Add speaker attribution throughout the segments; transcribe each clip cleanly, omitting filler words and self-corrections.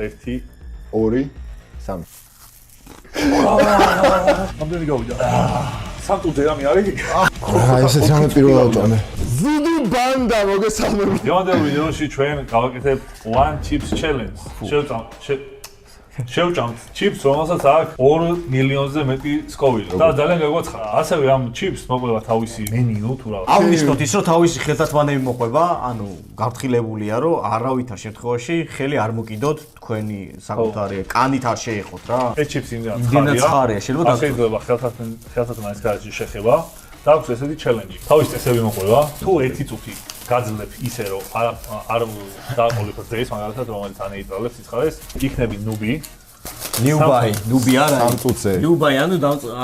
Speaker 1: 1
Speaker 2: 2 3
Speaker 1: ამდენი გავიდა. სამწუთე რამე არის?
Speaker 2: ესეც რამე პირველად ვტანე. ვუდუ ბანდა მოგესალმებით.
Speaker 1: დღევანდელ ვიდეოში ჩვენ გავაკეთებთ one chips challenge. შევჭამთ chips, რომელსაც აქვს 2 მილიონზე მეტი სკოვილი. და ძალიან გაგვაცხარა. ასევე ამ chips მოყვება თავისი მენიუ თუ რა.
Speaker 3: აღნიშნოთ ის, რომ თავისი ხელთათმანები მოყვება, ანუ გაფრთხილებულია, რომ არავითარ შემთხვევაში ხელი არ მოკიდოთ, თქვენი საკუთარი კანით არ შეეხოთ რა.
Speaker 1: ეს chips იმდენად
Speaker 3: ცხარია, შეიძლება
Speaker 1: შეიძლება ხელთათმანის გარშე შეხება. და აქვს ესეთი challenge. თავის წესები მოყვება. თუ 1 წუთი გაძლებ ისე რომ არ დააყოლებ დღეს, მაგალითად რომელიც ანეიტრალებს სიცხარეს, იქნები ნუბი.
Speaker 3: ნუბი არა.
Speaker 2: 3 წუთზე.
Speaker 3: ნუბი ანუ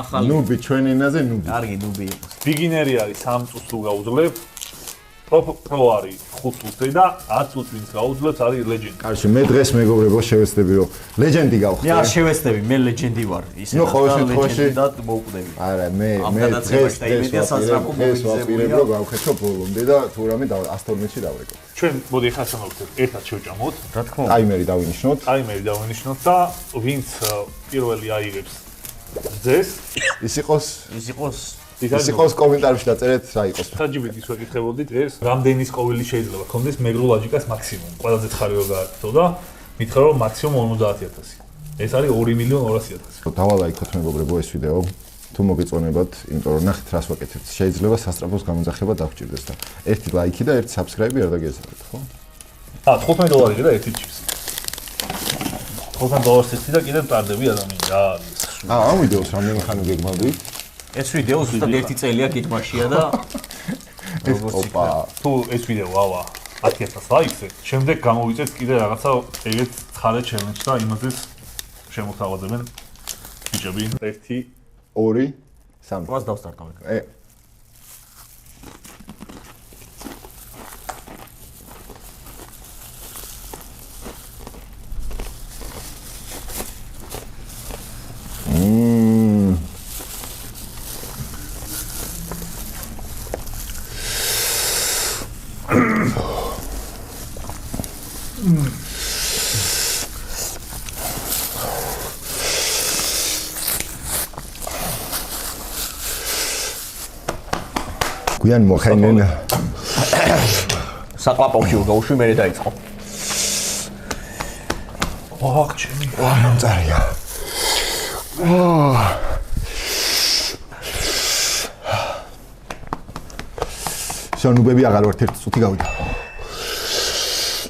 Speaker 3: ახალი.
Speaker 2: ნუბი ჩვენი ენაზე ნუბი.
Speaker 3: კარგი ნუბი იყოს.
Speaker 1: ბიგინერი არის 3 წუთს თუ გაუძლებ. პრო არის 5 წუთი და 10 წუთს ვინც გაუძლებს არის ლეგენდი.
Speaker 2: კარგი, მე დღეს მეგობრებო შევეცდები რომ ლეგენდი გავხდე.
Speaker 3: მე არ შევეცდები, მე ლეგენდი ვარ. ისე
Speaker 2: ნუ ყოველ შემთხვევაში
Speaker 3: და მოვკვდები.
Speaker 2: არა, მე დღეს ვაპირებ რომ გავხეთო ბოლომდე და თუ რამე 112-ში დავრეკო.
Speaker 1: ჩვენ მოდი ხა სამოვხდეთ, ერთად შევჭამოთ.
Speaker 3: რა თქმა უნდა.
Speaker 2: ტაიმერი დავინიშნოთ.
Speaker 1: ტაიმერი დავინიშნოთ და ვინც პირველი აიღებს ძეს,
Speaker 3: ის
Speaker 2: ის კომენტარებში დაწერეთ რა იყოს.
Speaker 1: საჯიბით ის ვეკითხებოდით ეს რამდენი სკოვილი შეიძლება ქონდეს მეგრულ ლაჯიკას მაქსიმუმ. ყველაზე ცხარი რო გააკეთო და მითხრა რომ მაქსიმუმ 50,000. ეს არის 2,200,000.
Speaker 2: დავალაიქოთ მეგობრებო ეს ვიდეო. თუ მოგეწონებათ, იმიტომ რომ ნახეთ რას ვაკეთებთ. შეიძლება სასწრაფოს გამოძახება დაგჭირდეს და 1 ლაიქი და 1 subscribe არ დაგეზარდეთ, ხო?
Speaker 1: $15 და 1 chips. $15 ისი და კიდევ ტარდები ადამიანი რა არის.
Speaker 2: ამ ვიდეოს რამდენი ხანი გეგმავდი?
Speaker 3: ეს ვიდეო ზუსტად 1 წელია გეგმაშია და
Speaker 2: ოპა.
Speaker 1: თუ ეს ვიდეო ავა 10,000 ლაიქზე, შემდეგ გამოვიწევთ კიდე რაღაცა ეგეთ ცხარე challenge და იმაზეც შემოთავაზებენ ბიჭები. 1
Speaker 2: 2 3
Speaker 3: მას დავსტარტავ.
Speaker 2: გვიან მოხენენ
Speaker 3: საკლაპოში გაუშვი მე დაიწყო.
Speaker 1: ოღ ჩემი
Speaker 2: მომწარია. შენუბები აღარ ვართ 1 წუთი გავიდა.